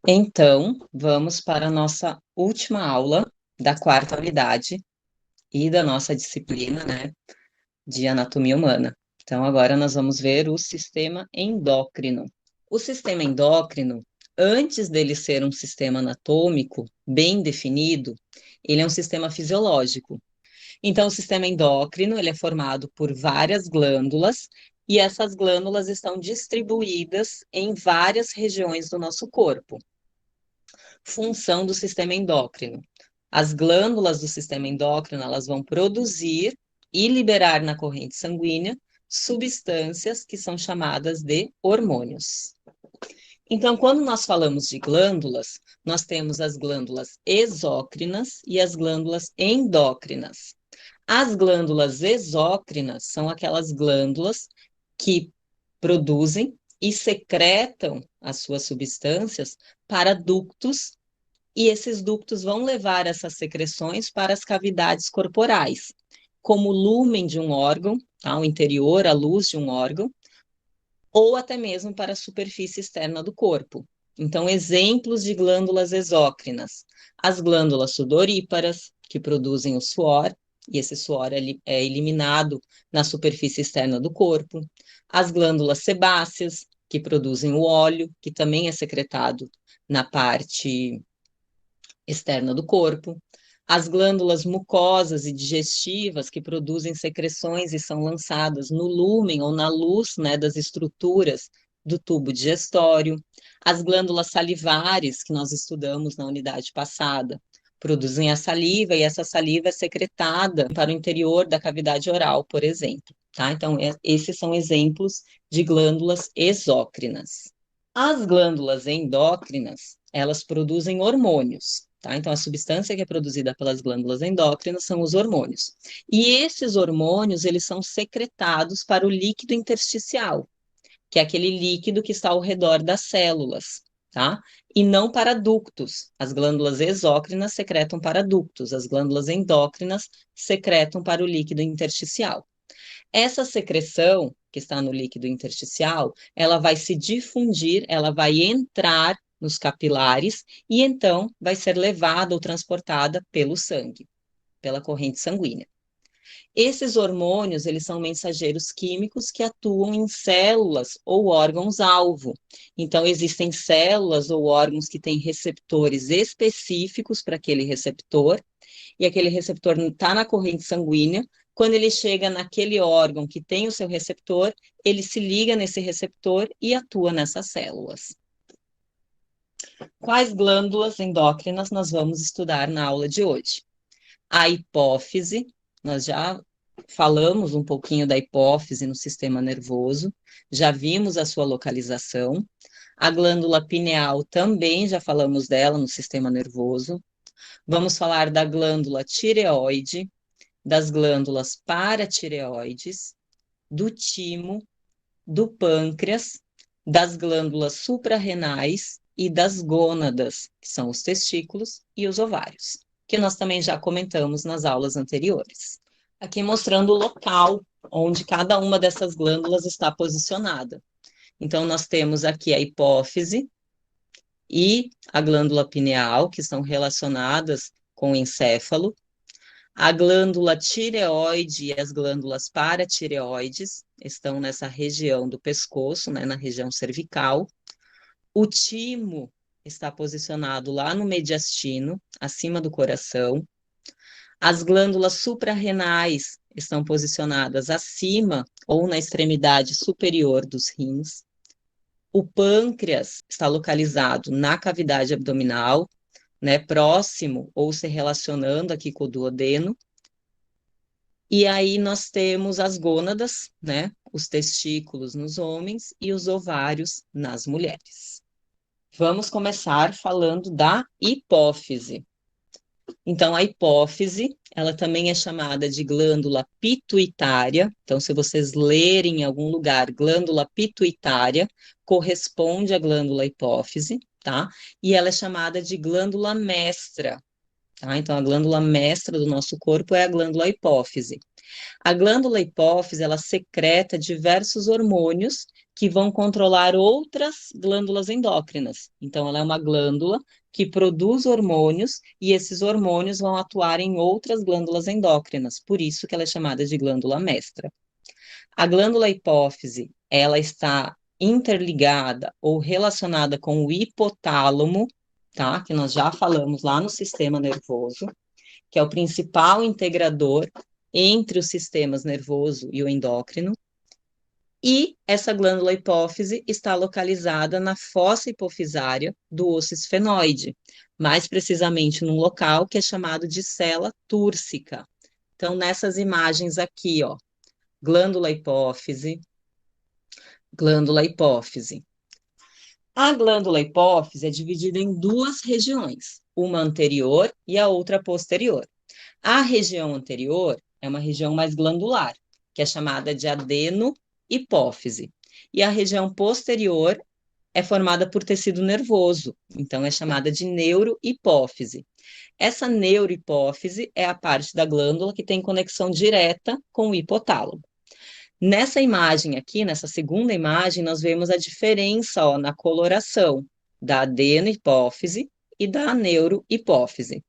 Então, vamos para a nossa última aula da quarta unidade e da nossa disciplina, né, de anatomia humana. Então, agora nós vamos ver o sistema endócrino. O sistema endócrino, antes dele ser um sistema anatômico bem definido, ele é um sistema fisiológico. Então, o sistema endócrino, ele é formado por várias glândulas e essas glândulas estão distribuídas em várias regiões do nosso corpo. Função do sistema endócrino. As glândulas do sistema endócrino, elas vão produzir e liberar na corrente sanguínea substâncias que são chamadas de hormônios. Então, quando nós falamos de glândulas, nós temos as glândulas exócrinas e as glândulas endócrinas. As glândulas exócrinas são aquelas glândulas que produzem e secretam as suas substâncias para ductos, e esses ductos vão levar essas secreções para as cavidades corporais, como o lúmen de um órgão, tá? O interior, a luz de um órgão, ou até mesmo para a superfície externa do corpo. Então, exemplos de glândulas exócrinas: as glândulas sudoríparas, que produzem o suor, e esse suor é eliminado na superfície externa do corpo; as glândulas sebáceas, que produzem o óleo, que também é secretado na parte externa do corpo; as glândulas mucosas e digestivas, que produzem secreções e são lançadas no lúmen ou na luz, né, das estruturas do tubo digestório; as glândulas salivares, que nós estudamos na unidade passada, produzem a saliva, e essa saliva é secretada para o interior da cavidade oral, por exemplo, tá? Então, esses são exemplos de glândulas exócrinas. As glândulas endócrinas, elas produzem hormônios, tá? Então, a substância que é produzida pelas glândulas endócrinas são os hormônios. E esses hormônios, eles são secretados para o líquido intersticial, que é aquele líquido que está ao redor das células, tá? E não para ductos. As glândulas exócrinas secretam para ductos, as glândulas endócrinas secretam para o líquido intersticial. Essa secreção que está no líquido intersticial, ela vai se difundir, ela vai entrar nos capilares e então vai ser levada ou transportada pelo sangue, pela corrente sanguínea. Esses hormônios, eles são mensageiros químicos que atuam em células ou órgãos-alvo. Então, existem células ou órgãos que têm receptores específicos para aquele receptor, e aquele receptor está na corrente sanguínea. Quando ele chega naquele órgão que tem o seu receptor, ele se liga nesse receptor e atua nessas células. Quais glândulas endócrinas nós vamos estudar na aula de hoje? A hipófise, nós já falamos um pouquinho da hipófise no sistema nervoso, já vimos a sua localização. A glândula pineal também já falamos dela no sistema nervoso. Vamos falar da glândula tireoide, das glândulas paratireoides, do timo, do pâncreas, das glândulas suprarrenais e das gônadas, que são os testículos e os ovários, que nós também já comentamos nas aulas anteriores. Aqui mostrando o local onde cada uma dessas glândulas está posicionada. Então, nós temos aqui a hipófise e a glândula pineal, que são relacionadas com o encéfalo. A glândula tireoide e as glândulas paratireoides estão nessa região do pescoço, né, na região cervical. O timo está posicionado lá no mediastino, acima do coração. As glândulas suprarrenais estão posicionadas acima ou na extremidade superior dos rins. O pâncreas está localizado na cavidade abdominal, né, próximo ou se relacionando aqui com o duodeno. E aí nós temos as gônadas, né, os testículos nos homens e os ovários nas mulheres. Vamos começar falando da hipófise. Então, a hipófise, ela também é chamada de glândula pituitária. Então, se vocês lerem em algum lugar glândula pituitária, corresponde à glândula hipófise, tá? E ela é chamada de glândula mestra, tá? Então, a glândula mestra do nosso corpo é a glândula hipófise. A glândula hipófise, ela secreta diversos hormônios que vão controlar outras glândulas endócrinas. Então, ela é uma glândula que produz hormônios e esses hormônios vão atuar em outras glândulas endócrinas, por isso que ela é chamada de glândula mestra. A glândula hipófise, ela está interligada ou relacionada com o hipotálamo, tá? Que nós já falamos lá no sistema nervoso, que é o principal integrador entre os sistemas nervoso e o endócrino. E essa glândula hipófise está localizada na fossa hipofisária do osso esfenoide, mais precisamente num local que é chamado de cela túrcica. Então, nessas imagens aqui, ó, glândula hipófise, glândula hipófise. A glândula hipófise é dividida em duas regiões, uma anterior e a outra posterior. A região anterior é uma região mais glandular, que é chamada de adenohipófise. E a região posterior é formada por tecido nervoso, então é chamada de neurohipófise. Essa neurohipófise é a parte da glândula que tem conexão direta com o hipotálamo. Nessa imagem aqui, nessa segunda imagem, nós vemos a diferença, ó, na coloração da adenohipófise e da neurohipófise.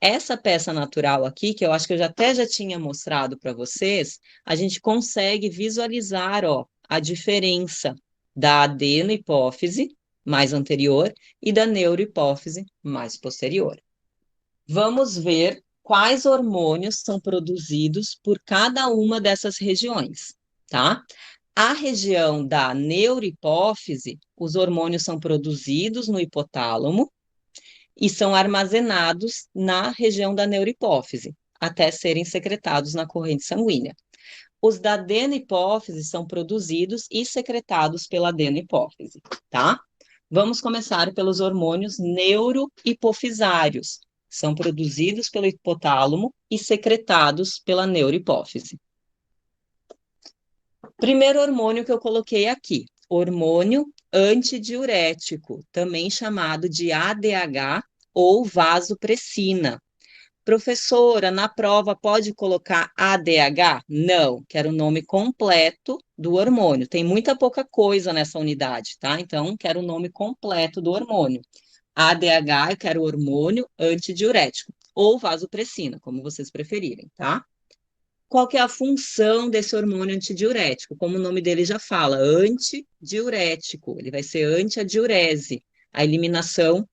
Essa peça natural aqui, que eu acho que eu até já tinha mostrado para vocês, a gente consegue visualizar, ó, a diferença da adenohipófise mais anterior e da neurohipófise mais posterior. Vamos ver quais hormônios são produzidos por cada uma dessas regiões, tá? A região da neurohipófise, os hormônios são produzidos no hipotálamo e são armazenados na região da neurohipófise, até serem secretados na corrente sanguínea. Os da adenohipófise são produzidos e secretados pela adenohipófise, tá? Vamos começar pelos hormônios neurohipofisários. São produzidos pelo hipotálamo e secretados pela neurohipófise. Primeiro hormônio que eu coloquei aqui, hormônio antidiurético, também chamado de ADH ou vasopressina. Professora, na prova pode colocar ADH? Não, quero o nome completo do hormônio. Tem muita pouca coisa nessa unidade, tá? Então, quero o nome completo do hormônio. ADH, eu quero hormônio antidiurético, ou vasopressina, como vocês preferirem, tá? Qual que é a função desse hormônio antidiurético? Como o nome dele já fala, antidiurético. Ele vai ser anti-diurese, a eliminação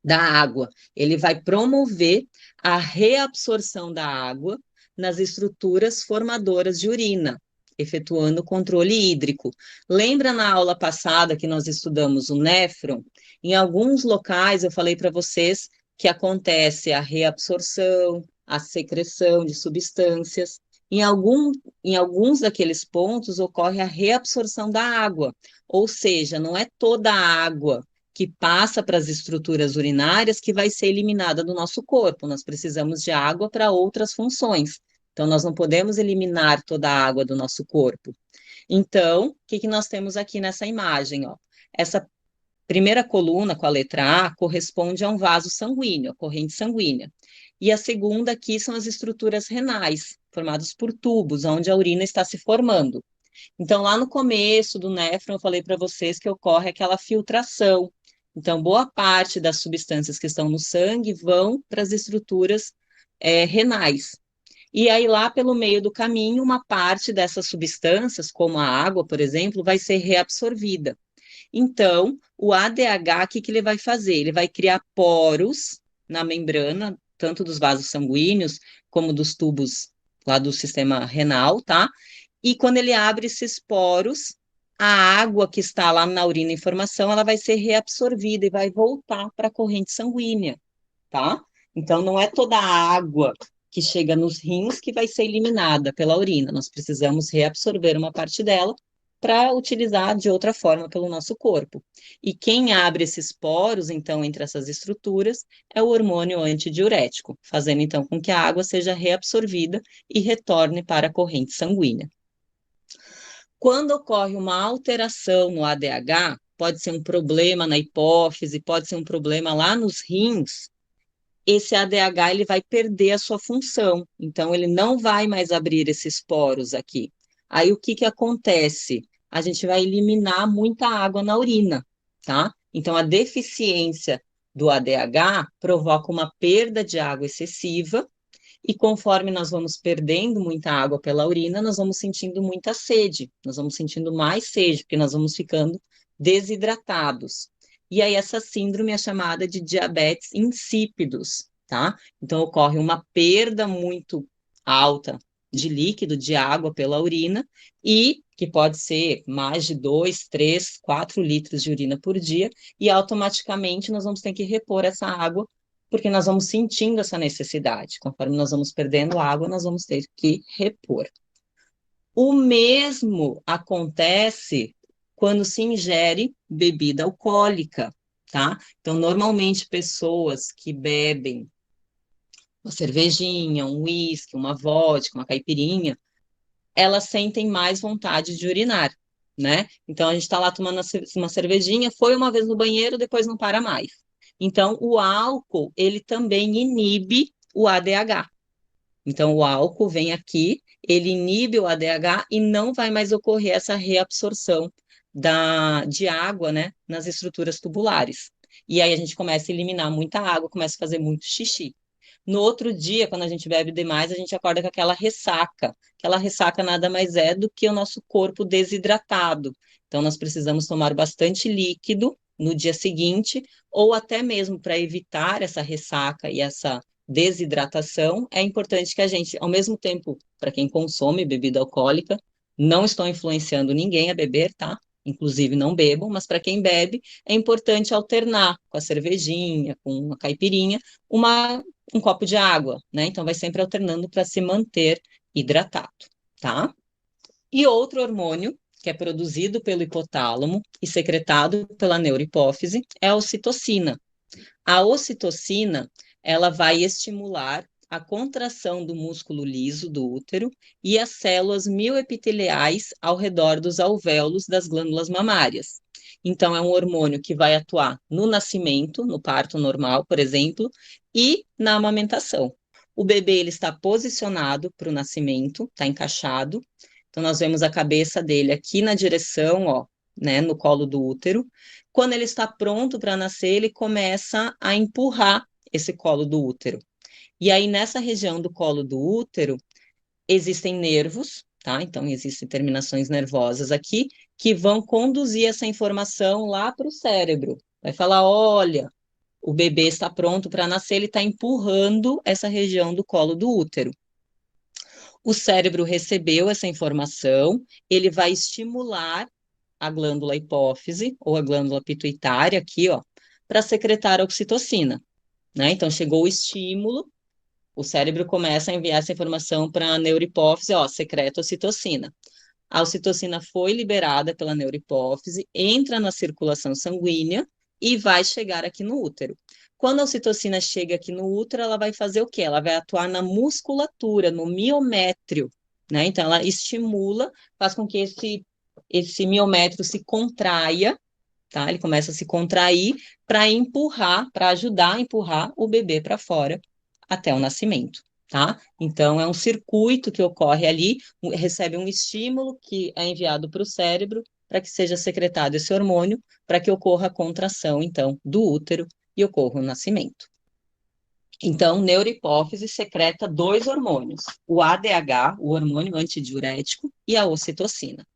da água. Ele vai promover a reabsorção da água nas estruturas formadoras de urina, efetuando o controle hídrico. Lembra na aula passada que nós estudamos o néfron? Em alguns locais eu falei para vocês que acontece a reabsorção, a secreção de substâncias. Em alguns daqueles pontos ocorre a reabsorção da água, ou seja, não é toda a água que passa para as estruturas urinárias que vai ser eliminada do nosso corpo. Nós precisamos de água para outras funções. Então, nós não podemos eliminar toda a água do nosso corpo. Então, o que nós temos aqui nessa imagem? Ó? Essa primeira coluna, com a letra A, corresponde a um vaso sanguíneo, a corrente sanguínea. E a segunda aqui são as estruturas renais, formadas por tubos, onde a urina está se formando. Então, lá no começo do néfron, eu falei para vocês que ocorre aquela filtração. Então, boa parte das substâncias que estão no sangue vão para as estruturas renais. E aí, lá pelo meio do caminho, uma parte dessas substâncias, como a água, por exemplo, vai ser reabsorvida. Então, o ADH, o que ele vai fazer? Ele vai criar poros na membrana, tanto dos vasos sanguíneos, como dos tubos lá do sistema renal, tá? E quando ele abre esses poros, a água que está lá na urina em formação, ela vai ser reabsorvida e vai voltar para a corrente sanguínea, tá? Então, não é toda a água que chega nos rins que vai ser eliminada pela urina. Nós precisamos reabsorver uma parte dela para utilizar de outra forma pelo nosso corpo. E quem abre esses poros, então, entre essas estruturas, é o hormônio antidiurético, fazendo, então, com que a água seja reabsorvida e retorne para a corrente sanguínea. Quando ocorre uma alteração no ADH, pode ser um problema na hipófise, pode ser um problema lá nos rins, esse ADH ele vai perder a sua função, então ele não vai mais abrir esses poros aqui. Aí o que acontece? a gente vai eliminar muita água na urina, tá? Então, a deficiência do ADH provoca uma perda de água excessiva, e conforme nós vamos perdendo muita água pela urina, nós vamos sentindo muita sede, nós vamos sentindo mais sede, porque nós vamos ficando desidratados. E aí, essa síndrome é chamada de diabetes insípidos, tá? Então, ocorre uma perda muito alta de líquido, de água pela urina, e que pode ser mais de 2, 3, 4 litros de urina por dia, e automaticamente nós vamos ter que repor essa água porque nós vamos sentindo essa necessidade. Conforme nós vamos perdendo água, nós vamos ter que repor. O mesmo acontece quando se ingere bebida alcoólica, tá? Então, normalmente, pessoas que bebem uma cervejinha, um uísque, uma vodka, uma caipirinha, elas sentem mais vontade de urinar, né? Então, a gente está lá tomando uma cervejinha, foi uma vez no banheiro, depois não para mais. Então, o álcool, ele também inibe o ADH. Então, o álcool vem aqui, ele inibe o ADH e não vai mais ocorrer essa reabsorção de água, né, nas estruturas tubulares. E aí a gente começa a eliminar muita água, começa a fazer muito xixi. No outro dia, quando a gente bebe demais, a gente acorda com aquela ressaca. Aquela ressaca nada mais é do que o nosso corpo desidratado. Então, nós precisamos tomar bastante líquido no dia seguinte, ou até mesmo para evitar essa ressaca e essa desidratação, é importante que a gente, ao mesmo tempo, para quem consome bebida alcoólica, não estou influenciando ninguém a beber, tá? Inclusive não bebam, mas para quem bebe, é importante alternar com a cervejinha, com a caipirinha, um copo de água, né? Então vai sempre alternando para se manter hidratado, tá? E outro hormônio que é produzido pelo hipotálamo e secretado pela neurohipófise é a ocitocina. A ocitocina, ela vai estimular a contração do músculo liso do útero e as células mioepiteliais ao redor dos alvéolos das glândulas mamárias. Então, é um hormônio que vai atuar no nascimento, no parto normal, por exemplo, e na amamentação. O bebê ele está posicionado para o nascimento, está encaixado. Então, nós vemos a cabeça dele aqui na direção, ó, né, no colo do útero. Quando ele está pronto para nascer, ele começa a empurrar esse colo do útero. E aí, nessa região do colo do útero, existem nervos, tá? Então, existem terminações nervosas aqui que vão conduzir essa informação lá para o cérebro. Vai falar: olha, o bebê está pronto para nascer, ele está empurrando essa região do colo do útero. O cérebro recebeu essa informação, ele vai estimular a glândula hipófise ou a glândula pituitária aqui, ó, para secretar a ocitocina, né? Então chegou o estímulo, o cérebro começa a enviar essa informação para a neurohipófise, ó, secreta ocitocina. A ocitocina foi liberada pela neurohipófise, entra na circulação sanguínea e vai chegar aqui no útero. Quando a ocitocina chega aqui no útero, ela vai fazer o quê? Ela vai atuar na musculatura, no miométrio, né? Então, ela estimula, faz com que esse miométrio se contraia, tá? Ele começa a se contrair para empurrar, para ajudar a empurrar o bebê para fora até o nascimento, tá? Então, é um circuito que ocorre ali, recebe um estímulo que é enviado para o cérebro para que seja secretado esse hormônio, para que ocorra a contração, então, do útero e ocorra o nascimento. Então, neurohipófise secreta dois hormônios, o ADH, o hormônio antidiurético, e a ocitocina.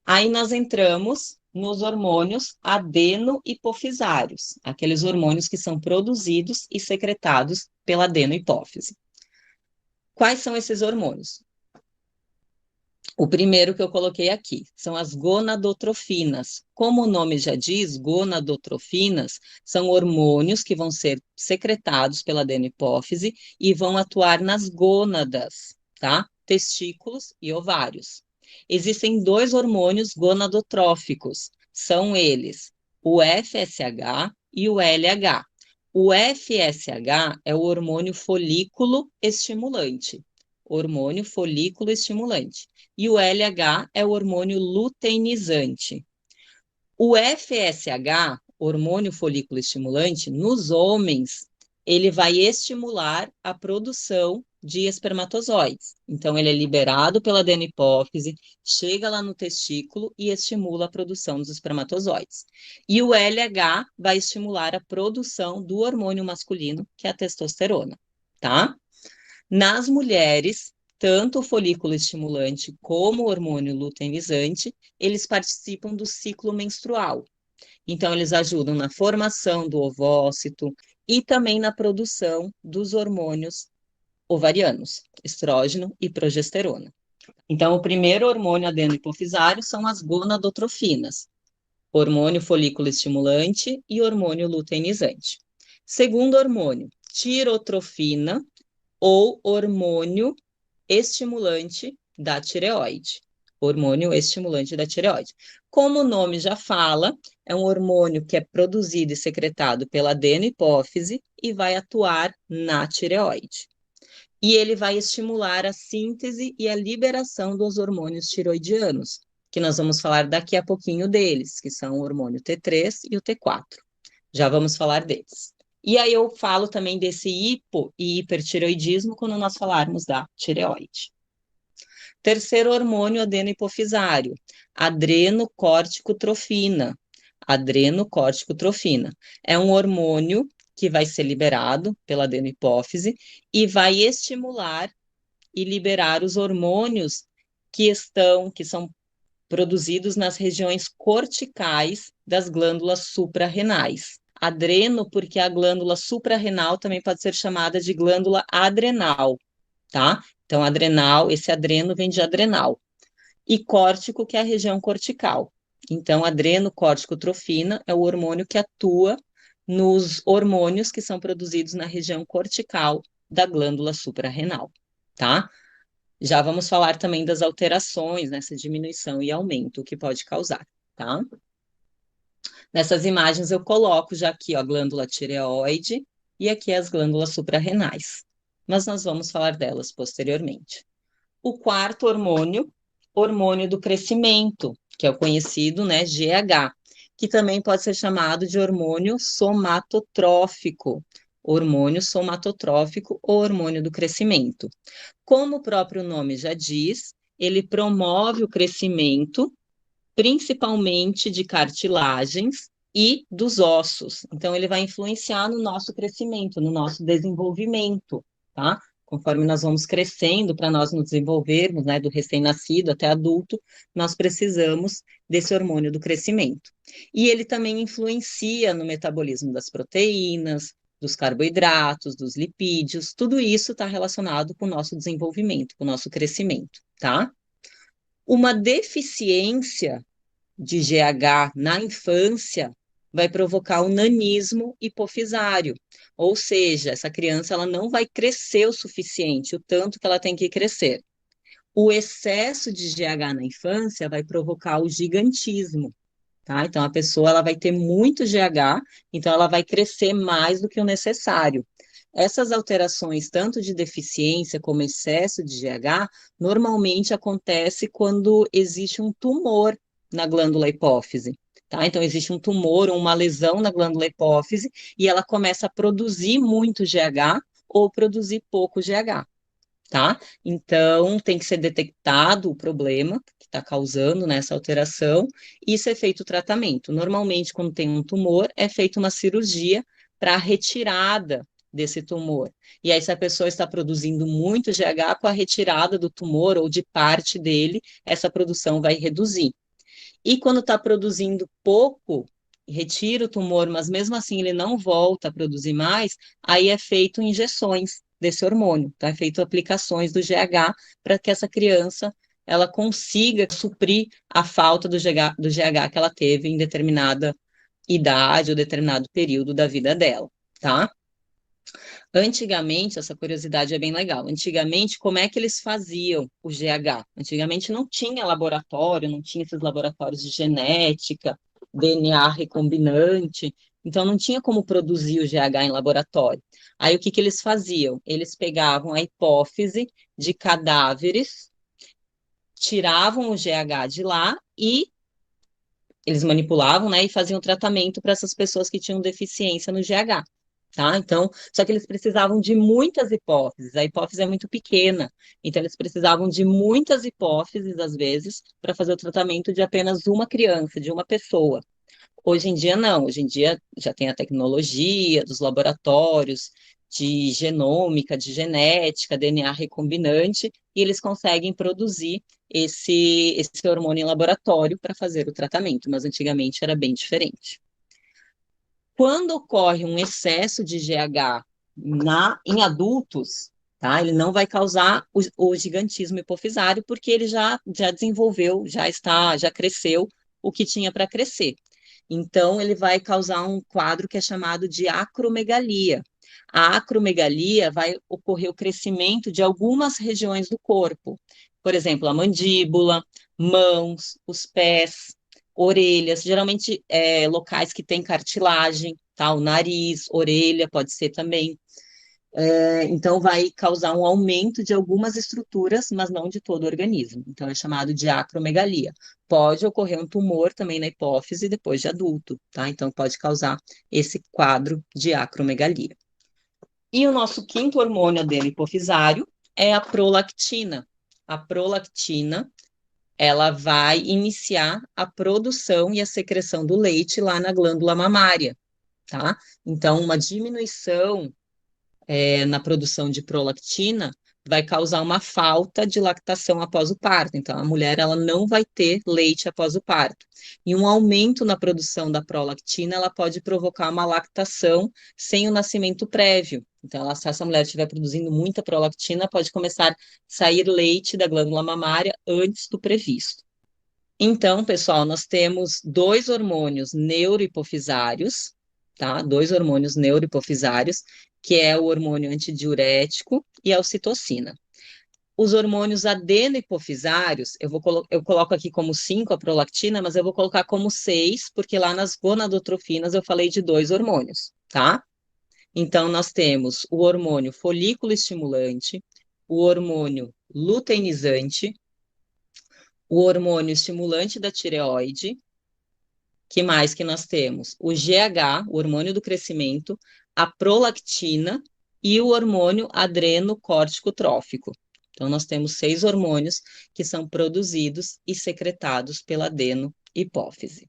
Aí nós entramos nos hormônios adeno-hipofisários, aqueles hormônios que são produzidos e secretados pela adeno-hipófise. Quais são esses hormônios? O primeiro que eu coloquei aqui são as gonadotrofinas. Como o nome já diz, gonadotrofinas são hormônios que vão ser secretados pela adeno-hipófise e vão atuar nas gônadas, tá? Testículos e ovários. Existem dois hormônios gonadotróficos, são eles o FSH e o LH. O FSH é o hormônio folículo estimulante. Hormônio folículo estimulante. E o LH é o hormônio luteinizante. O FSH, hormônio folículo estimulante, nos homens, ele vai estimular a produção de espermatozoides. Então, ele é liberado pela adenopófise, chega lá no testículo e estimula a produção dos espermatozoides. E o LH vai estimular a produção do hormônio masculino, que é a testosterona, tá? Nas mulheres, tanto o folículo estimulante como o hormônio luteinizante, eles participam do ciclo menstrual. Então, eles ajudam na formação do ovócito e também na produção dos hormônios ovarianos, estrógeno e progesterona. Então, o primeiro hormônio adeno-hipofisário são as gonadotrofinas, hormônio folículo estimulante e hormônio luteinizante. Segundo hormônio, tirotrofina ou hormônio estimulante da tireoide. Hormônio estimulante da tireoide. Como o nome já fala, é um hormônio que é produzido e secretado pela adenopófise e vai atuar na tireoide. E ele vai estimular a síntese e a liberação dos hormônios tiroidianos, que nós vamos falar daqui a pouquinho deles, que são o hormônio T3 e o T4. Já vamos falar deles. E aí eu falo também desse hipo e hipertireoidismo quando nós falarmos da tireoide. Terceiro hormônio adeno-hipofisário, adrenocorticotrofina. Adrenocorticotrofina é um hormônio que vai ser liberado pela adenopófise e vai estimular e liberar os hormônios que são produzidos nas regiões corticais das glândulas suprarrenais. Adreno, porque a glândula suprarrenal também pode ser chamada de glândula adrenal, tá? Então, adrenal, esse adreno vem de adrenal. E córtico, que é a região cortical. Então, adrenocorticotrofina é o hormônio que atua nos hormônios que são produzidos na região cortical da glândula suprarrenal, tá? Já vamos falar também das alterações nessa diminuição e aumento que pode causar, tá? Nessas imagens eu coloco já aqui, ó, a glândula tireoide e aqui as glândulas suprarrenais. Mas nós vamos falar delas posteriormente. O quarto hormônio, hormônio do crescimento, que é o conhecido, né, GH, que também pode ser chamado de hormônio somatotrófico, hormônio somatotrófico ou hormônio do crescimento. Como o próprio nome já diz, ele promove o crescimento, principalmente de cartilagens e dos ossos. Então, ele vai influenciar no nosso crescimento, no nosso desenvolvimento, tá? Conforme nós vamos crescendo, para nós nos desenvolvermos, né, do recém-nascido até adulto, nós precisamos desse hormônio do crescimento. E ele também influencia no metabolismo das proteínas, dos carboidratos, dos lipídios, tudo isso está relacionado com o nosso desenvolvimento, com o nosso crescimento, tá? Uma deficiência de GH na infância vai provocar um nanismo hipofisário, ou seja, essa criança ela não vai crescer o suficiente, o tanto que ela tem que crescer. O excesso de GH na infância vai provocar o gigantismo, tá? Então a pessoa ela vai ter muito GH, então ela vai crescer mais do que o necessário. Essas alterações, tanto de deficiência como excesso de GH, normalmente acontece quando existe um tumor na glândula hipófise, tá? Então existe um tumor ou uma lesão na glândula hipófise e ela começa a produzir muito GH ou produzir pouco GH, tá? Então, tem que ser detectado o problema que está causando nessa alteração e ser feito o tratamento. Normalmente, quando tem um tumor, é feita uma cirurgia para a retirada desse tumor. E aí, se a pessoa está produzindo muito GH, com a retirada do tumor ou de parte dele, essa produção vai reduzir. E quando está produzindo pouco, retira o tumor, mas mesmo assim ele não volta a produzir mais, aí é feito injeções desse hormônio, tá? É feito aplicações do GH para que essa criança ela consiga suprir a falta do GH que ela teve em determinada idade ou determinado período da vida dela, tá? Antigamente, essa curiosidade é bem legal. Antigamente, como é que eles faziam o GH? Antigamente não tinha laboratório, não tinha esses laboratórios de genética, DNA recombinante, então não tinha como produzir o GH em laboratório. Aí o que que eles faziam? Eles pegavam a hipófise de cadáveres, tiravam o GH de lá e eles manipulavam, né, e faziam tratamento para essas pessoas que tinham deficiência no GH. tá? Então, só que eles precisavam de muitas hipófises, a hipófise é muito pequena, então eles precisavam de muitas hipófises, às vezes, para fazer o tratamento de apenas uma criança, de uma pessoa. Hoje em dia, não. Hoje em dia já tem a tecnologia dos laboratórios de genômica, de genética, DNA recombinante, e eles conseguem produzir esse hormônio em laboratório para fazer o tratamento, mas antigamente era bem diferente. Quando ocorre um excesso de GH em adultos, tá? Ele não vai causar o gigantismo hipofisário, porque ele já desenvolveu, já cresceu o que tinha para crescer. Então, ele vai causar um quadro que é chamado de acromegalia. A acromegalia vai ocorrer o crescimento de algumas regiões do corpo, por exemplo, a mandíbula, mãos, os pés, orelhas, geralmente locais que têm cartilagem, tá? O nariz, orelha, pode ser também. Então, vai causar um aumento de algumas estruturas, mas não de todo o organismo. Então, é chamado de acromegalia. Pode ocorrer um tumor também na hipófise depois de adulto, tá? Então, pode causar esse quadro de acromegalia. E o nosso quinto hormônio adeno-hipofisário é a prolactina. A prolactina, ela vai iniciar a produção e a secreção do leite lá na glândula mamária, tá? Então, uma diminuição na produção de prolactina vai causar uma falta de lactação após o parto. Então, a mulher ela não vai ter leite após o parto. E um aumento na produção da prolactina, ela pode provocar uma lactação sem o nascimento prévio. Então, se essa mulher estiver produzindo muita prolactina, pode começar a sair leite da glândula mamária antes do previsto. Então, pessoal, nós temos dois hormônios neurohipofisários, tá? Dois hormônios neurohipofisários, que é o hormônio antidiurético e a ocitocina. Os hormônios adenohipofisários, eu coloco aqui como 5 a prolactina, mas eu vou colocar como 6, porque lá nas gonadotrofinas eu falei de dois hormônios, tá? Então, nós temos o hormônio folículo estimulante, o hormônio luteinizante, o hormônio estimulante da tireoide. Que mais que nós temos? O GH, o hormônio do crescimento, a prolactina e o hormônio adrenocórtico-trófico. Então, nós temos 6 hormônios que são produzidos e secretados pela adeno-hipófise.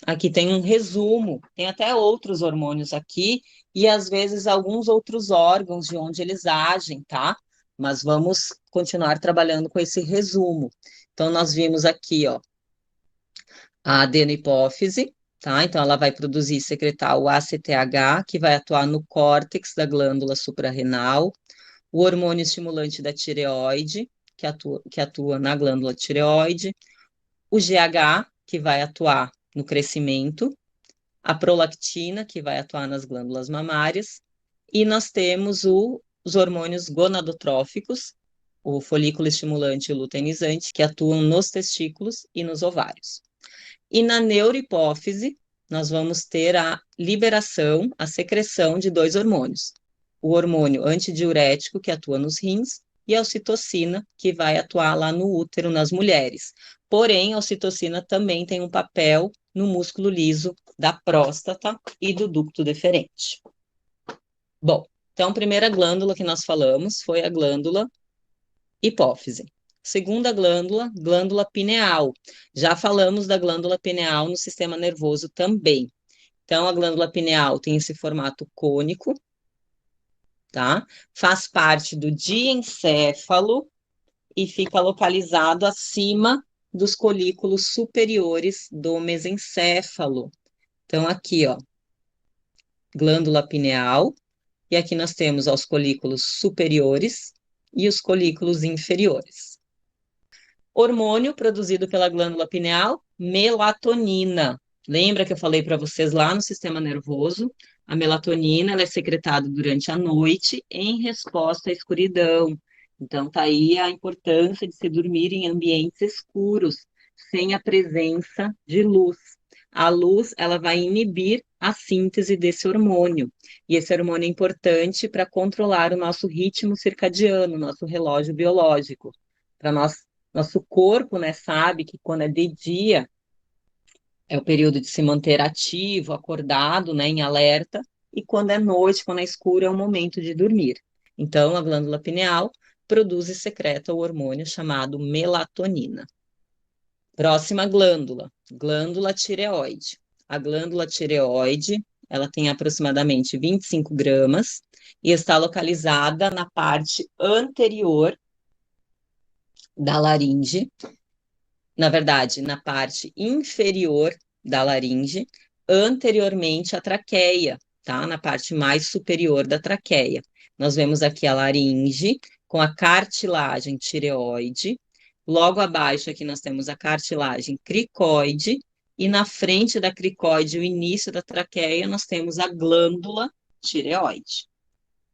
Aqui tem um resumo, tem até outros hormônios aqui e às vezes alguns outros órgãos de onde eles agem, tá? Mas vamos continuar trabalhando com esse resumo. Então, nós vimos aqui, ó, a adenohipófise, tá? Então, ela vai produzir e secretar o ACTH, que vai atuar no córtex da glândula suprarrenal, o hormônio estimulante da tireoide, que atua na glândula tireoide, o GH, que vai atuar no crescimento, a prolactina, que vai atuar nas glândulas mamárias, e nós temos os hormônios gonadotróficos, o folículo estimulante e o luteinizante, que atuam nos testículos e nos ovários. E na neurohipófise, nós vamos ter a liberação, a secreção de dois hormônios. O hormônio antidiurético, que atua nos rins, e a ocitocina, que vai atuar lá no útero nas mulheres. Porém, a ocitocina também tem um papel no músculo liso da próstata e do ducto deferente. Bom, então a primeira glândula que nós falamos foi a glândula hipófise. Segunda glândula, glândula pineal. Já falamos da glândula pineal no sistema nervoso também. Então, a glândula pineal tem esse formato cônico, tá? Faz parte do diencéfalo e fica localizado acima dos colículos superiores do mesencéfalo. Então, aqui, ó, glândula pineal, e aqui nós temos os colículos superiores e os colículos inferiores. Hormônio produzido pela glândula pineal, melatonina. Lembra que eu falei para vocês lá no sistema nervoso? A melatonina ela é secretada durante a noite em resposta à escuridão. Então, tá aí a importância de se dormir em ambientes escuros, sem a presença de luz. A luz, ela vai inibir a síntese desse hormônio. E esse hormônio é importante para controlar o nosso ritmo circadiano, nosso relógio biológico, para nosso corpo, né, sabe que quando é de dia é o período de se manter ativo, acordado, né, em alerta, e quando é noite, quando é escuro, é o momento de dormir. Então, a glândula pineal produz e secreta o hormônio chamado melatonina. Próxima glândula, glândula tireoide. A glândula tireoide, ela tem aproximadamente 25 gramas e está localizada na parte anterior da laringe, na verdade, na parte inferior da laringe, anteriormente à traqueia, tá? Na parte mais superior da traqueia. Nós vemos aqui a laringe com a cartilagem tireoide. Logo abaixo aqui nós temos a cartilagem cricoide e na frente da cricoide, o início da traqueia, nós temos a glândula tireoide.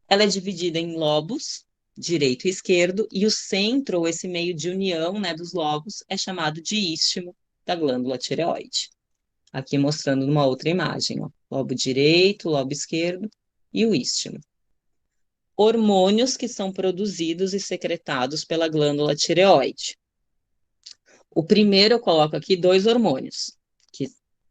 Ela é dividida em lobos, direito e esquerdo, e o centro, ou esse meio de união, né, dos lobos, é chamado de istmo da glândula tireoide. Aqui mostrando numa outra imagem, ó, lobo direito, lobo esquerdo e o istmo. Hormônios que são produzidos e secretados pela glândula tireoide. O primeiro eu coloco aqui dois hormônios,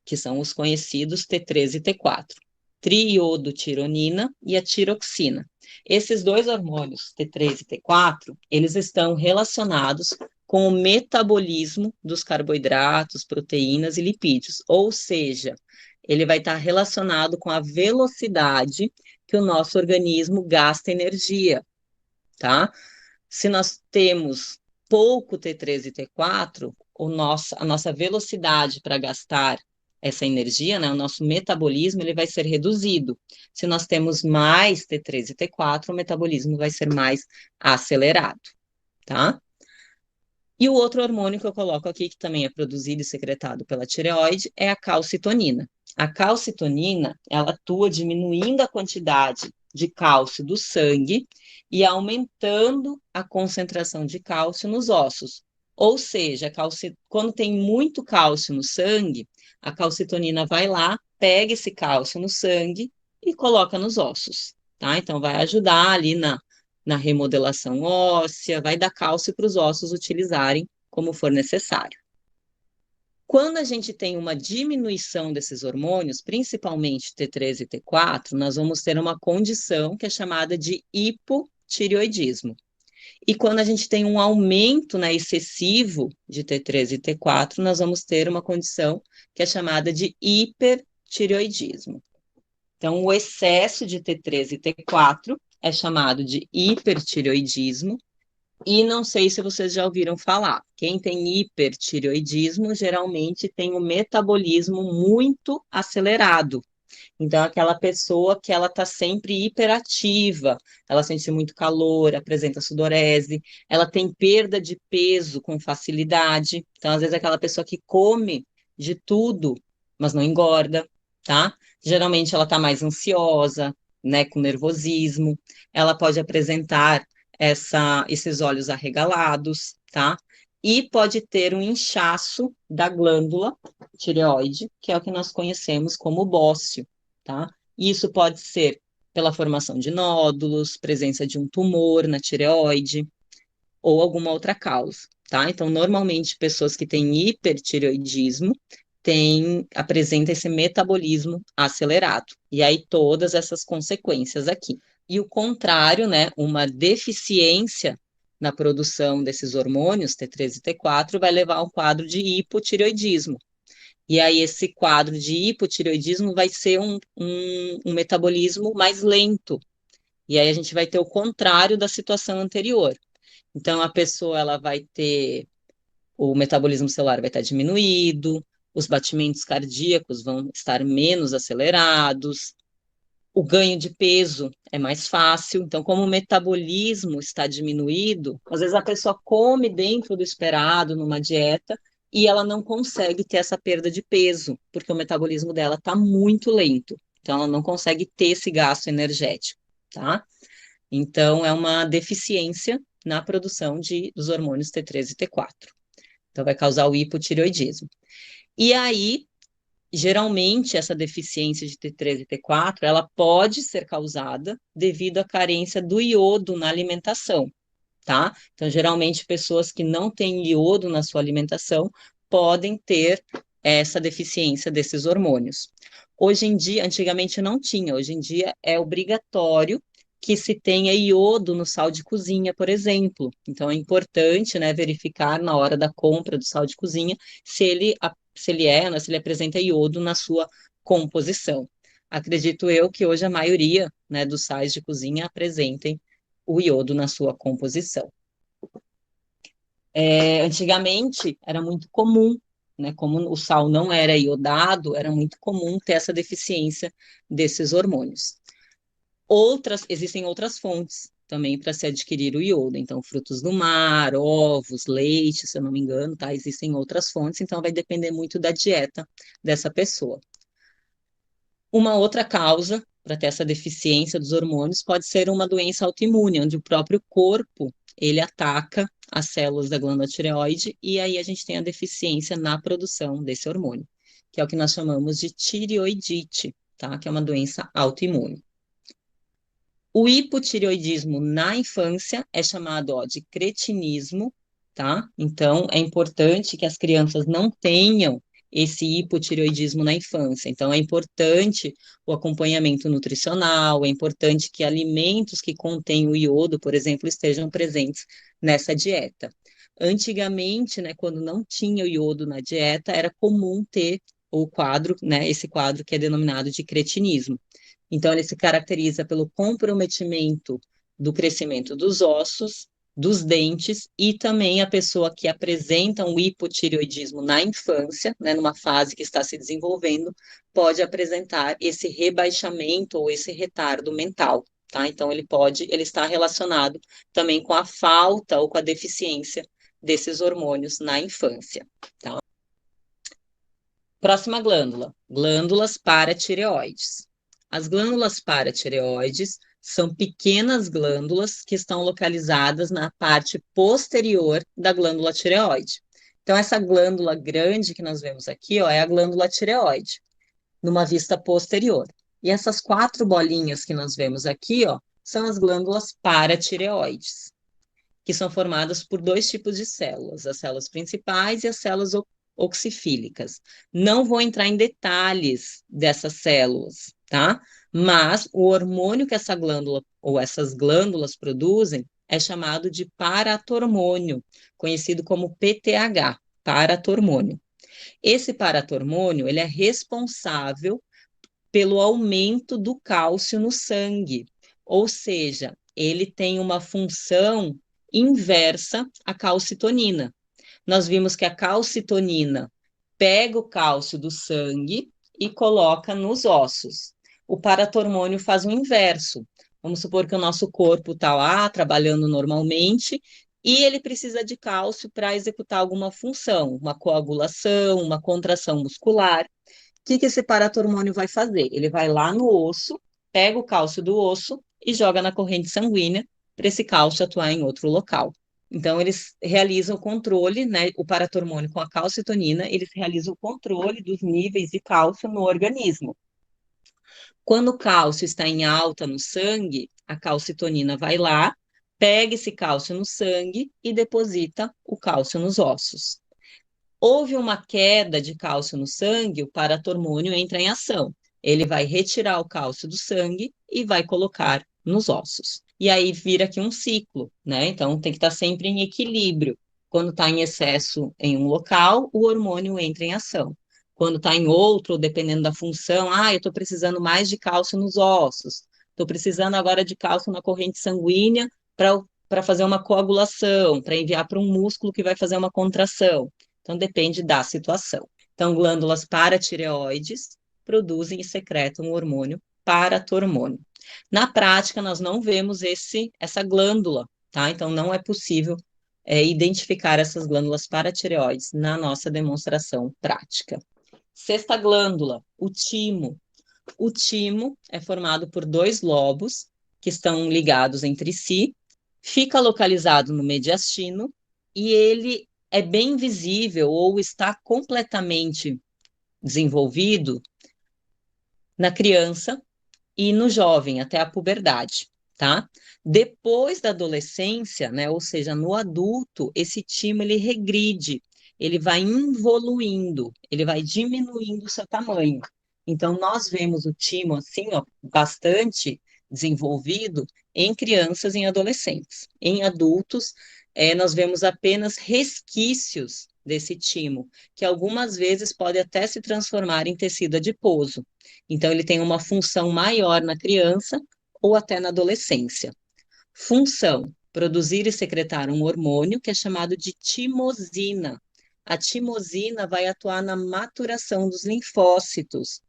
que são os conhecidos T3 e T4, triiodotironina e a tiroxina. Esses dois hormônios, T3 e T4, eles estão relacionados com o metabolismo dos carboidratos, proteínas e lipídios, ou seja, ele vai estar relacionado com a velocidade que o nosso organismo gasta energia, tá? Se nós temos pouco T3 e T4, a nossa velocidade para gastar essa energia, né, o nosso metabolismo, ele vai ser reduzido. Se nós temos mais T3 e T4, o metabolismo vai ser mais acelerado, tá? E o outro hormônio que eu coloco aqui, que também é produzido e secretado pela tireoide, é a calcitonina. A calcitonina, ela atua diminuindo a quantidade de cálcio do sangue e aumentando a concentração de cálcio nos ossos. Ou seja, quando tem muito cálcio no sangue, a calcitonina vai lá, pega esse cálcio no sangue e coloca nos ossos, tá? Então, vai ajudar ali na remodelação óssea, vai dar cálcio para os ossos utilizarem como for necessário. Quando a gente tem uma diminuição desses hormônios, principalmente T3 e T4, nós vamos ter uma condição que é chamada de hipotireoidismo. E quando a gente tem um aumento, né, excessivo de T3 e T4, nós vamos ter uma condição que é chamada de hipertireoidismo. Então, o excesso de T3 e T4 é chamado de hipertireoidismo, e não sei se vocês já ouviram falar. Quem tem hipertireoidismo geralmente tem um metabolismo muito acelerado. Então, aquela pessoa que ela está sempre hiperativa, ela sente muito calor, apresenta sudorese, ela tem perda de peso com facilidade. Então, às vezes, aquela pessoa que come de tudo, mas não engorda, tá? Geralmente, ela está mais ansiosa, né, com nervosismo. Ela pode apresentar esses olhos arregalados, tá? E pode ter um inchaço da glândula tireoide, que é o que nós conhecemos como bócio, tá? Isso pode ser pela formação de nódulos, presença de um tumor na tireoide ou alguma outra causa, tá? Então, normalmente, pessoas que têm hipertireoidismo apresentam esse metabolismo acelerado. E aí, todas essas consequências aqui. E o contrário, né? Uma deficiência na produção desses hormônios, T3 e T4, vai levar a um quadro de hipotireoidismo. E aí, esse quadro de hipotireoidismo vai ser um metabolismo mais lento. E aí, a gente vai ter o contrário da situação anterior. Então, a pessoa ela vai ter o metabolismo celular vai estar diminuído, os batimentos cardíacos vão estar menos acelerados, o ganho de peso é mais fácil. Então, como o metabolismo está diminuído, às vezes a pessoa come dentro do esperado numa dieta e ela não consegue ter essa perda de peso, porque o metabolismo dela está muito lento. Então, ela não consegue ter esse gasto energético, tá? Então, é uma deficiência na produção dos hormônios T3 e T4. Então, vai causar o hipotireoidismo. E aí, geralmente, essa deficiência de T3 e T4, ela pode ser causada devido à carência do iodo na alimentação, tá? Então, geralmente, pessoas que não têm iodo na sua alimentação podem ter essa deficiência desses hormônios. Hoje em dia, antigamente não tinha, hoje em dia é obrigatório que se tenha iodo no sal de cozinha, por exemplo. Então é importante, né, verificar na hora da compra do sal de cozinha se ele apresenta iodo na sua composição. Acredito eu que hoje a maioria, né, dos sais de cozinha apresentem o iodo na sua composição. Antigamente era muito comum, né, como o sal não era iodado, era muito comum ter essa deficiência desses hormônios. Existem outras fontes também para se adquirir o iodo, então frutos do mar, ovos, leite, se eu não me engano, tá? Existem outras fontes, então vai depender muito da dieta dessa pessoa. Uma outra causa para ter essa deficiência dos hormônios pode ser uma doença autoimune, onde o próprio corpo ele ataca as células da glândula tireoide e aí a gente tem a deficiência na produção desse hormônio, que é o que nós chamamos de tireoidite, tá? Que é uma doença autoimune. O hipotireoidismo na infância é chamado, ó, de cretinismo, tá? Então, é importante que as crianças não tenham esse hipotireoidismo na infância. Então, é importante o acompanhamento nutricional, é importante que alimentos que contêm o iodo, por exemplo, estejam presentes nessa dieta. Antigamente, né, quando não tinha o iodo na dieta, era comum ter o quadro, né, esse quadro que é denominado de cretinismo. Então, ele se caracteriza pelo comprometimento do crescimento dos ossos, dos dentes e também a pessoa que apresenta um hipotireoidismo na infância, né, numa fase que está se desenvolvendo, pode apresentar esse rebaixamento ou esse retardo mental, tá? Então, ele está relacionado também com a falta ou com a deficiência desses hormônios na infância, tá? Próxima glândula, glândulas paratireoides. As glândulas paratireoides são pequenas glândulas que estão localizadas na parte posterior da glândula tireoide. Então, essa glândula grande que nós vemos aqui, ó, é a glândula tireoide, numa vista posterior. E essas quatro bolinhas que nós vemos aqui, ó, são as glândulas paratireoides, que são formadas por dois tipos de células, as células principais e as células oxifílicas. Não vou entrar em detalhes dessas células, tá? Mas o hormônio que essa glândula ou essas glândulas produzem é chamado de paratormônio, conhecido como PTH, paratormônio. Esse paratormônio, ele é responsável pelo aumento do cálcio no sangue, ou seja, ele tem uma função inversa à calcitonina. Nós vimos que a calcitonina pega o cálcio do sangue e coloca nos ossos. O paratormônio faz o inverso. Vamos supor que o nosso corpo está lá trabalhando normalmente e ele precisa de cálcio para executar alguma função, uma coagulação, uma contração muscular. Que esse paratormônio vai fazer? Ele vai lá no osso, pega o cálcio do osso e joga na corrente sanguínea para esse cálcio atuar em outro local. Então, eles realizam o controle, né, o paratormônio com a calcitonina, eles realizam o controle dos níveis de cálcio no organismo. Quando o cálcio está em alta no sangue, a calcitonina vai lá, pega esse cálcio no sangue e deposita o cálcio nos ossos. Houve uma queda de cálcio no sangue, o paratormônio entra em ação. Ele vai retirar o cálcio do sangue e vai colocar nos ossos. E aí vira aqui um ciclo, né? Então tem que estar sempre em equilíbrio. Quando está em excesso em um local, o hormônio entra em ação. Quando está em outro, dependendo da função, eu estou precisando mais de cálcio nos ossos. Estou precisando agora de cálcio na corrente sanguínea para fazer uma coagulação, para enviar para um músculo que vai fazer uma contração. Então, depende da situação. Então, glândulas paratireoides produzem e secretam o hormônio paratormônio. Na prática, nós não vemos essa glândula, tá? Então, não é possível identificar essas glândulas paratireoides na nossa demonstração prática. Sexta glândula, o timo. O timo é formado por dois lobos que estão ligados entre si, fica localizado no mediastino e ele é bem visível ou está completamente desenvolvido na criança e no jovem, até a puberdade, tá? Depois da adolescência, né, ou seja, no adulto, esse timo ele regride, ele vai involuindo, ele vai diminuindo o seu tamanho. Então, nós vemos o timo, assim, ó, bastante desenvolvido em crianças e em adolescentes. Em adultos, nós vemos apenas resquícios desse timo, que algumas vezes pode até se transformar em tecido adiposo. Então, ele tem uma função maior na criança ou até na adolescência. Função: produzir e secretar um hormônio que é chamado de timosina. A timosina vai atuar na maturação dos linfócitos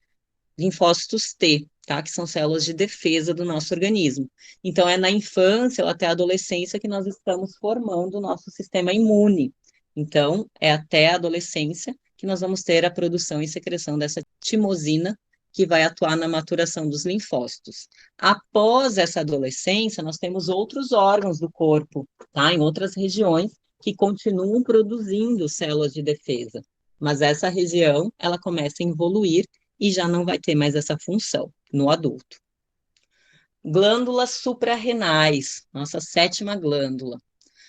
T, tá? Que são células de defesa do nosso organismo. Então, é na infância ou até a adolescência que nós estamos formando o nosso sistema imune. Então, é até a adolescência que nós vamos ter a produção e secreção dessa timosina, que vai atuar na maturação dos linfócitos. Após essa adolescência, nós temos outros órgãos do corpo, tá? Em outras regiões que continuam produzindo células de defesa. Mas essa região, ela começa a evoluir e já não vai ter mais essa função no adulto. Glândulas suprarrenais, nossa sétima glândula.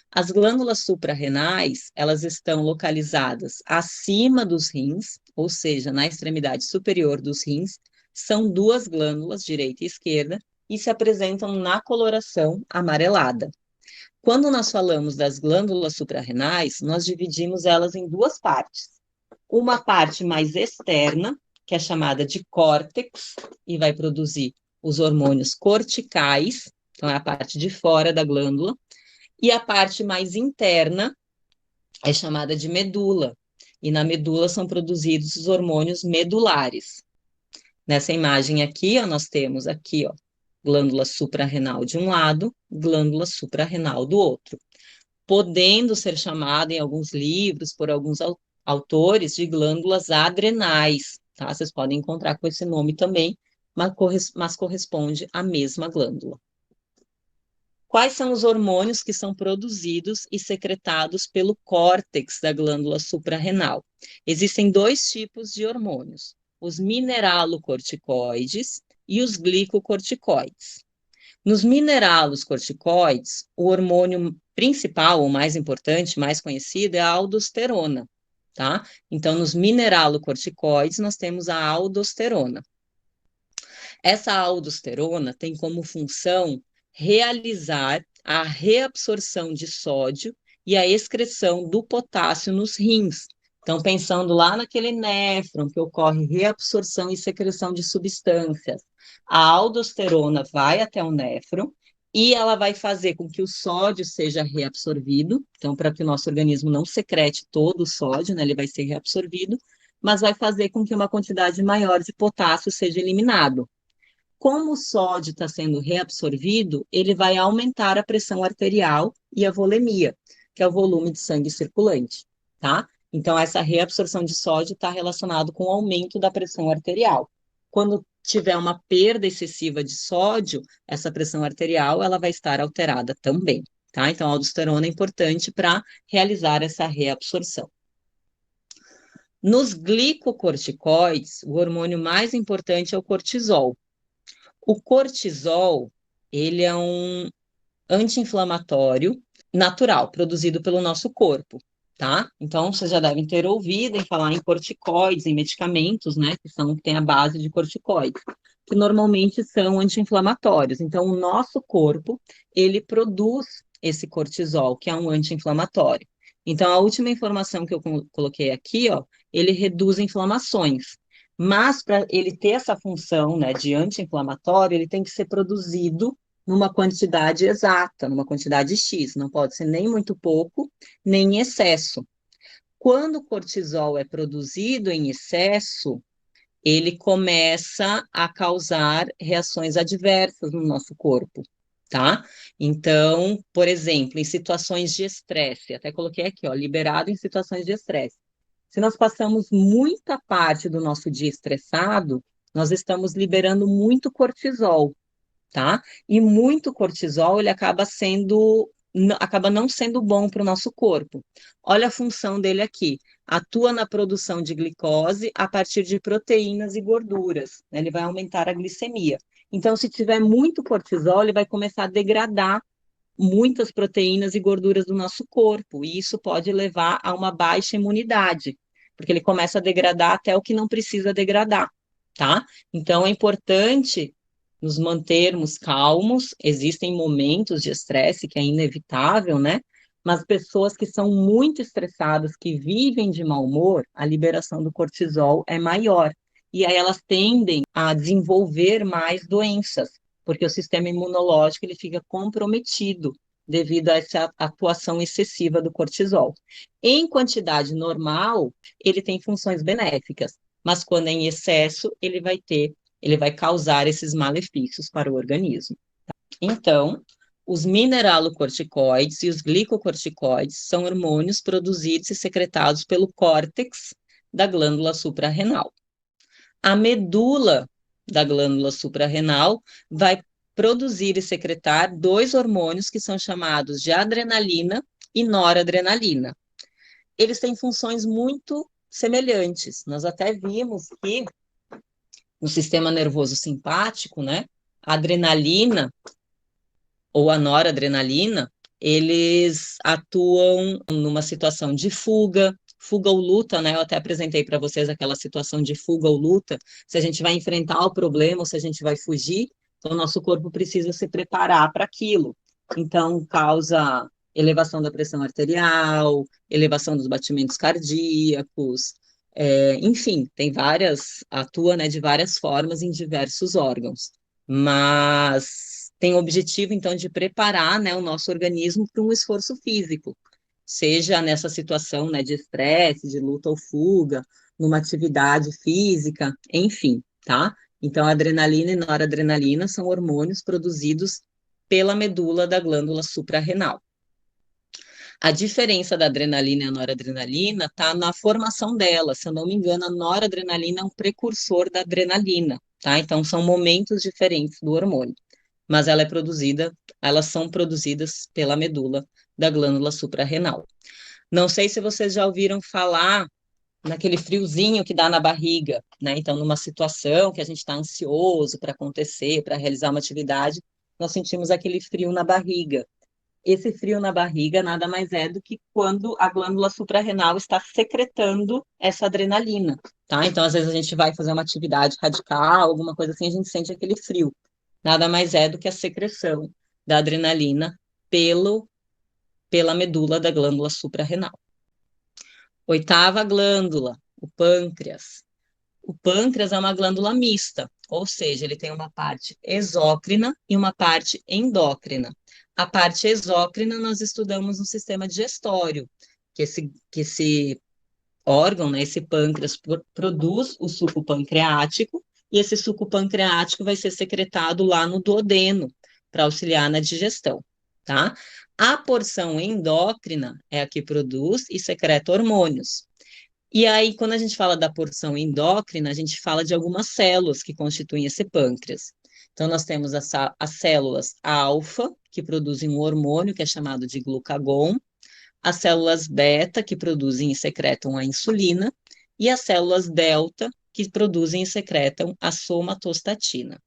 As glândulas suprarrenais, elas estão localizadas acima dos rins, ou seja, na extremidade superior dos rins, são duas glândulas, direita e esquerda, e se apresentam na coloração amarelada. Quando nós falamos das glândulas suprarrenais, nós dividimos elas em duas partes. Uma parte mais externa, que é chamada de córtex, e vai produzir os hormônios corticais, então é a parte de fora da glândula, e a parte mais interna é chamada de medula, e na medula são produzidos os hormônios medulares. Nessa imagem aqui, ó, nós temos aqui, ó, glândula suprarrenal de um lado, glândula suprarrenal do outro, podendo ser chamada em alguns livros, por alguns autores, de glândulas adrenais, tá? Vocês podem encontrar com esse nome também, mas corresponde à mesma glândula. Quais são os hormônios que são produzidos e secretados pelo córtex da glândula suprarrenal? Existem dois tipos de hormônios, os mineralocorticoides e os glicocorticoides. Nos mineralocorticoides, o hormônio principal, ou mais importante, mais conhecido, é a aldosterona, tá? Então, nos mineralocorticoides, nós temos a aldosterona. Essa aldosterona tem como função realizar a reabsorção de sódio e a excreção do potássio nos rins. Então, pensando lá naquele néfron, que ocorre reabsorção e secreção de substâncias, a aldosterona vai até o néfron e ela vai fazer com que o sódio seja reabsorvido, então, para que o nosso organismo não secrete todo o sódio, né, ele vai ser reabsorvido, mas vai fazer com que uma quantidade maior de potássio seja eliminado. Como o sódio está sendo reabsorvido, ele vai aumentar a pressão arterial e a volemia, que é o volume de sangue circulante, tá? Então, essa reabsorção de sódio está relacionado com o aumento da pressão arterial. Quando tiver uma perda excessiva de sódio, essa pressão arterial ela vai estar alterada também, tá? Então, a aldosterona é importante para realizar essa reabsorção. Nos glicocorticoides, o hormônio mais importante é o cortisol. O cortisol, ele é um anti-inflamatório natural, produzido pelo nosso corpo, tá? Então, vocês já devem ter ouvido em falar em corticoides, em medicamentos, né, que tem a base de corticoides, que normalmente são anti-inflamatórios. Então, o nosso corpo, ele produz esse cortisol, que é um anti-inflamatório. Então, a última informação que eu coloquei aqui, ó, ele reduz inflamações. Mas para ele ter essa função, né, de anti-inflamatório, ele tem que ser produzido numa quantidade exata, numa quantidade X, não pode ser nem muito pouco, nem em excesso. Quando o cortisol é produzido em excesso, ele começa a causar reações adversas no nosso corpo, tá? Então, por exemplo, em situações de estresse, até coloquei aqui, ó, liberado em situações de estresse. Se nós passamos muita parte do nosso dia estressado, nós estamos liberando muito cortisol, tá? E muito cortisol, ele acaba não sendo bom para o nosso corpo. Olha a função dele aqui. Atua na produção de glicose a partir de proteínas e gorduras, né? Ele vai aumentar a glicemia. Então, se tiver muito cortisol, ele vai começar a degradar muitas proteínas e gorduras do nosso corpo, e isso pode levar a uma baixa imunidade, porque ele começa a degradar até o que não precisa degradar, tá? Então é importante nos mantermos calmos, existem momentos de estresse que é inevitável, né? Mas pessoas que são muito estressadas, que vivem de mau humor, a liberação do cortisol é maior. E aí elas tendem a desenvolver mais doenças, porque o sistema imunológico ele fica comprometido devido a essa atuação excessiva do cortisol. Em quantidade normal, ele tem funções benéficas, mas quando é em excesso, ele vai causar esses malefícios para o organismo. Então, os mineralocorticoides e os glicocorticoides são hormônios produzidos e secretados pelo córtex da glândula suprarrenal. A medula da glândula suprarrenal vai produzir e secretar dois hormônios que são chamados de adrenalina e noradrenalina. Eles têm funções muito semelhantes. Nós até vimos que no sistema nervoso simpático, né, a adrenalina ou a noradrenalina, eles atuam numa situação de fuga, fuga ou luta, né? Eu até apresentei para vocês aquela situação de fuga ou luta, se a gente vai enfrentar o problema ou se a gente vai fugir, então o nosso corpo precisa se preparar para aquilo. Então, causa elevação da pressão arterial, elevação dos batimentos cardíacos, enfim, tem várias, atua, né, de várias formas em diversos órgãos, mas tem o objetivo, então, de preparar, né, o nosso organismo para um esforço físico, seja nessa situação, né, de estresse, de luta ou fuga, numa atividade física, enfim, tá? Então, a adrenalina e noradrenalina são hormônios produzidos pela medula da glândula suprarrenal. A diferença da adrenalina e a noradrenalina está na formação dela. Se eu não me engano, a noradrenalina é um precursor da adrenalina, tá? Então, são momentos diferentes do hormônio, mas ela é produzida, elas são produzidas pela medula da glândula suprarrenal. Não sei se vocês já ouviram falar naquele friozinho que dá na barriga, né? Então, numa situação que a gente está ansioso para acontecer, para realizar uma atividade, nós sentimos aquele frio na barriga. Esse frio na barriga nada mais é do que quando a glândula suprarrenal está secretando essa adrenalina, tá? Então, às vezes a gente vai fazer uma atividade radical, alguma coisa assim, a gente sente aquele frio. Nada mais é do que a secreção da adrenalina pela medula da glândula suprarrenal. Oitava glândula, o pâncreas. O pâncreas é uma glândula mista, ou seja, ele tem uma parte exócrina e uma parte endócrina. A parte exócrina nós estudamos no sistema digestório, que esse órgão, né, esse pâncreas, produz o suco pancreático, e esse suco pancreático vai ser secretado lá no duodeno, para auxiliar na digestão, tá? A porção endócrina é a que produz e secreta hormônios. E aí, quando a gente fala da porção endócrina, a gente fala de algumas células que constituem esse pâncreas. Então, nós temos as células alfa, que produzem um hormônio que é chamado de glucagon, as células beta, que produzem e secretam a insulina, e as células delta, que produzem e secretam a somatostatina.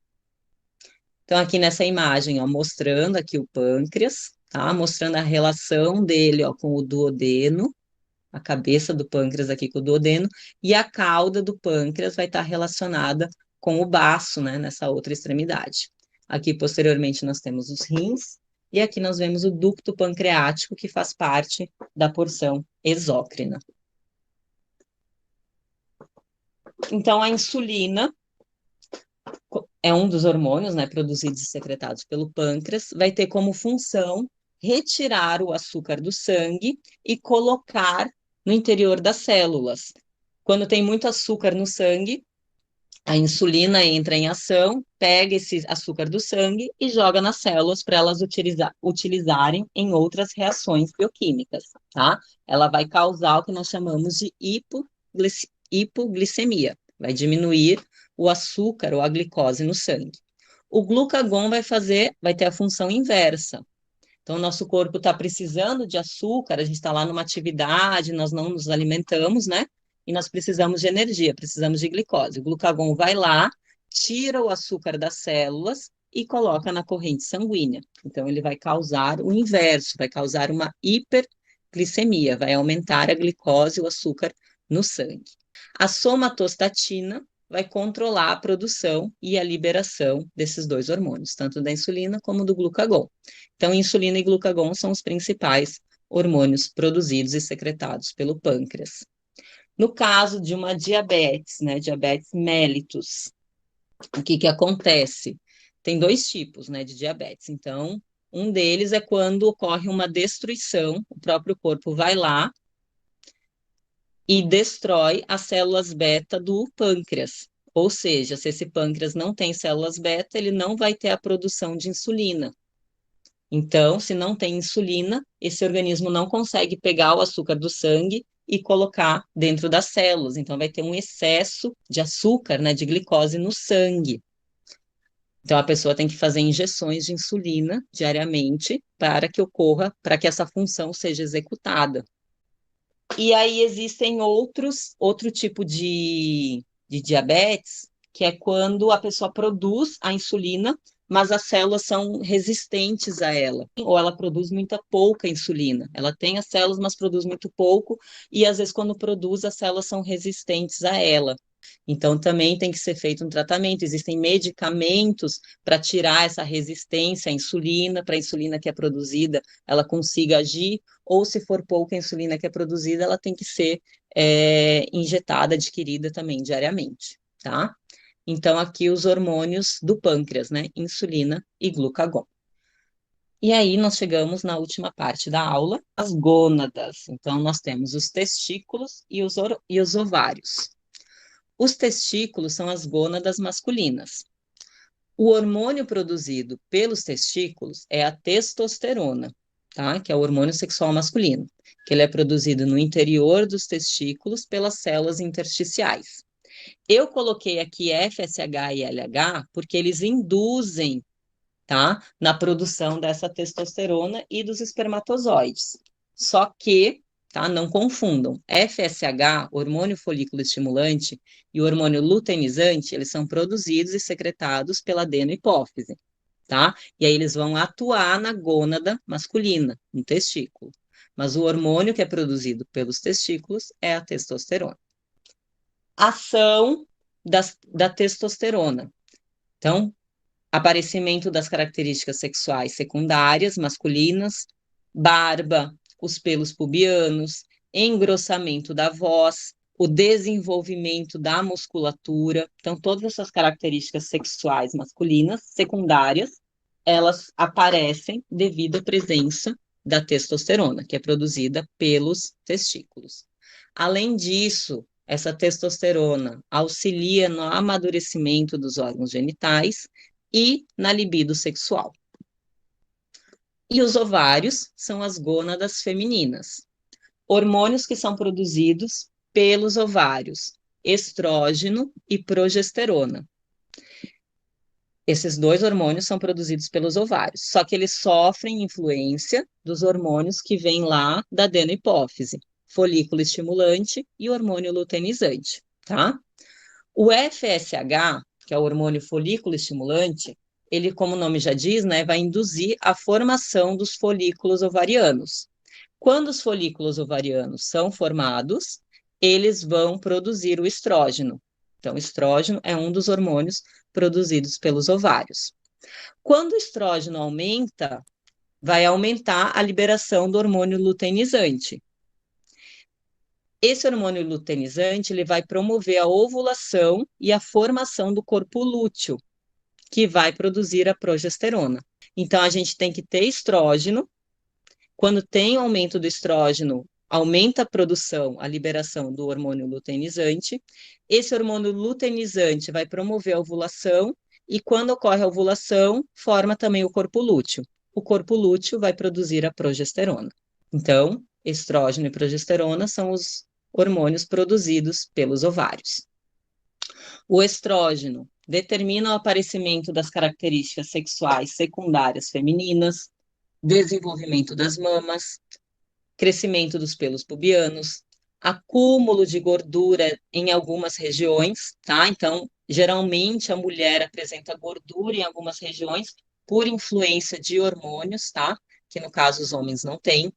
Então, aqui nessa imagem, ó, mostrando aqui o pâncreas, tá? Mostrando a relação dele, ó, com o duodeno, a cabeça do pâncreas aqui com o duodeno, e a cauda do pâncreas vai estar relacionada com o baço, né, nessa outra extremidade. Aqui, posteriormente, nós temos os rins, e aqui nós vemos o ducto pancreático, que faz parte da porção exócrina. Então, a insulina é um dos hormônios, né, produzidos e secretados pelo pâncreas, vai ter como função retirar o açúcar do sangue e colocar no interior das células. Quando tem muito açúcar no sangue, a insulina entra em ação, pega esse açúcar do sangue e joga nas células para elas utilizarem em outras reações bioquímicas, tá? Ela vai causar o que nós chamamos de hipoglicemia, vai diminuir o açúcar ou a glicose no sangue. O glucagon vai ter a função inversa. Então, o nosso corpo está precisando de açúcar, a gente está lá numa atividade, nós não nos alimentamos, né? E nós precisamos de energia, precisamos de glicose. O glucagon vai lá, tira o açúcar das células e coloca na corrente sanguínea. Então, ele vai causar o inverso, vai causar uma hiperglicemia, vai aumentar a glicose, o açúcar no sangue. A somatostatina vai controlar a produção e a liberação desses dois hormônios, tanto da insulina como do glucagon. Então, insulina e glucagon são os principais hormônios produzidos e secretados pelo pâncreas. No caso de uma diabetes, né, diabetes mellitus, o que que acontece? Tem dois tipos, né, de diabetes. Então, um deles é quando ocorre uma destruição, o próprio corpo vai lá e destrói as células beta do pâncreas. Ou seja, se esse pâncreas não tem células beta, ele não vai ter a produção de insulina. Então, se não tem insulina, esse organismo não consegue pegar o açúcar do sangue e colocar dentro das células. Então, vai ter um excesso de açúcar, né, de glicose no sangue. Então, a pessoa tem que fazer injeções de insulina diariamente para que ocorra, para que essa função seja executada. E aí existem outro tipo de diabetes, que é quando a pessoa produz a insulina, mas as células são resistentes a ela, ou ela produz muita pouca insulina. Ela tem as células, mas produz muito pouco, e às vezes quando produz, as células são resistentes a ela. Então também tem que ser feito um tratamento. Existem medicamentos para tirar essa resistência à insulina, para a insulina que é produzida, ela consiga agir, ou se for pouca insulina que é produzida, ela tem que ser injetada, adquirida também diariamente, tá? Então, aqui os hormônios do pâncreas, né? Insulina e glucagon. E aí nós chegamos na última parte da aula, as gônadas. Então, nós temos os testículos e os ovários. Os testículos são as gônadas masculinas. O hormônio produzido pelos testículos é a testosterona, tá? Que é o hormônio sexual masculino, que ele é produzido no interior dos testículos pelas células intersticiais. Eu coloquei aqui FSH e LH porque eles induzem, tá? Na produção dessa testosterona e dos espermatozoides. Só que, tá? Não confundam. FSH, hormônio folículo estimulante, e o hormônio luteinizante, eles são produzidos e secretados pela adenohipófise, tá? E aí eles vão atuar na gônada masculina, no testículo. Mas o hormônio que é produzido pelos testículos é a testosterona. Ação da testosterona. Então, aparecimento das características sexuais secundárias, masculinas, barba, os pelos pubianos, engrossamento da voz, o desenvolvimento da musculatura. Então, todas essas características sexuais masculinas secundárias, elas aparecem devido à presença da testosterona, que é produzida pelos testículos. Além disso, essa testosterona auxilia no amadurecimento dos órgãos genitais e na libido sexual. E os ovários são as gônadas femininas. Hormônios que são produzidos pelos ovários, estrógeno e progesterona. Esses dois hormônios são produzidos pelos ovários, só que eles sofrem influência dos hormônios que vêm lá da adenohipófise, folículo estimulante e hormônio luteinizante, tá? O FSH, que é o hormônio folículo estimulante, ele, como o nome já diz, né, vai induzir a formação dos folículos ovarianos. Quando os folículos ovarianos são formados, eles vão produzir o estrógeno. Então, o estrógeno é um dos hormônios produzidos pelos ovários. Quando o estrógeno aumenta, vai aumentar a liberação do hormônio luteinizante. Esse hormônio luteinizante, ele vai promover a ovulação e a formação do corpo lúteo, que vai produzir a progesterona. Então, a gente tem que ter estrógeno. Quando tem aumento do estrógeno, aumenta a produção, a liberação do hormônio luteinizante. Esse hormônio luteinizante vai promover a ovulação e quando ocorre a ovulação, forma também o corpo lúteo. O corpo lúteo vai produzir a progesterona. Então, estrógeno e progesterona são os hormônios produzidos pelos ovários. O estrógeno determina o aparecimento das características sexuais secundárias femininas, desenvolvimento das mamas, crescimento dos pelos pubianos, acúmulo de gordura em algumas regiões, tá? Então, Geralmente, a mulher apresenta gordura em algumas regiões por influência de hormônios, tá? Que no caso os homens não têm.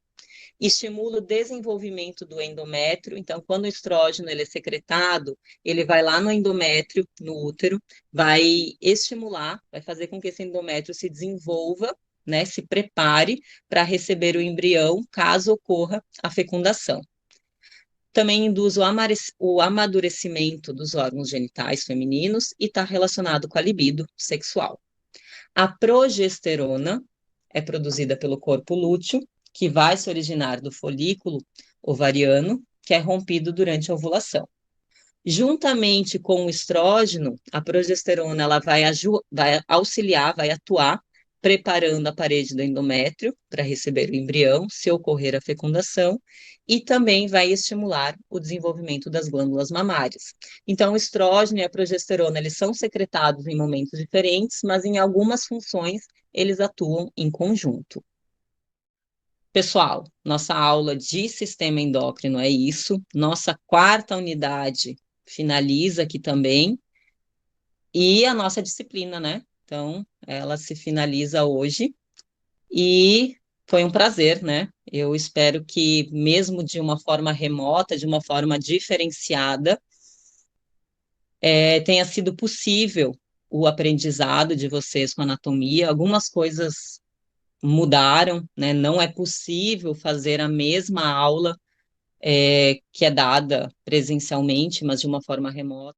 Estimula o desenvolvimento do endométrio. Então, quando o estrógeno ele é secretado, ele vai lá no endométrio, no útero, vai estimular, vai fazer com que esse endométrio se desenvolva, né, se prepare para receber o embrião, caso ocorra a fecundação. Também induz o amadurecimento dos órgãos genitais femininos e está relacionado com a libido sexual. A progesterona é produzida pelo corpo lúteo, que vai se originar do folículo ovariano, que é rompido durante a ovulação. Juntamente com o estrógeno, a progesterona ela vai auxiliar, vai atuar, preparando a parede do endométrio para receber o embrião, se ocorrer a fecundação, e também vai estimular o desenvolvimento das glândulas mamárias. Então, o estrógeno e a progesterona, eles são secretados em momentos diferentes, mas em algumas funções eles atuam em conjunto. Pessoal, nossa aula de sistema endócrino é isso. Nossa quarta unidade finaliza aqui também. E a nossa disciplina, né? Então, ela se finaliza hoje. E foi um prazer, né? Eu espero que, mesmo de uma forma remota, de uma forma diferenciada, tenha sido possível o aprendizado de vocês com anatomia. Algumas coisas mudaram, né? Não é possível fazer a mesma aula que é dada presencialmente, mas de uma forma remota.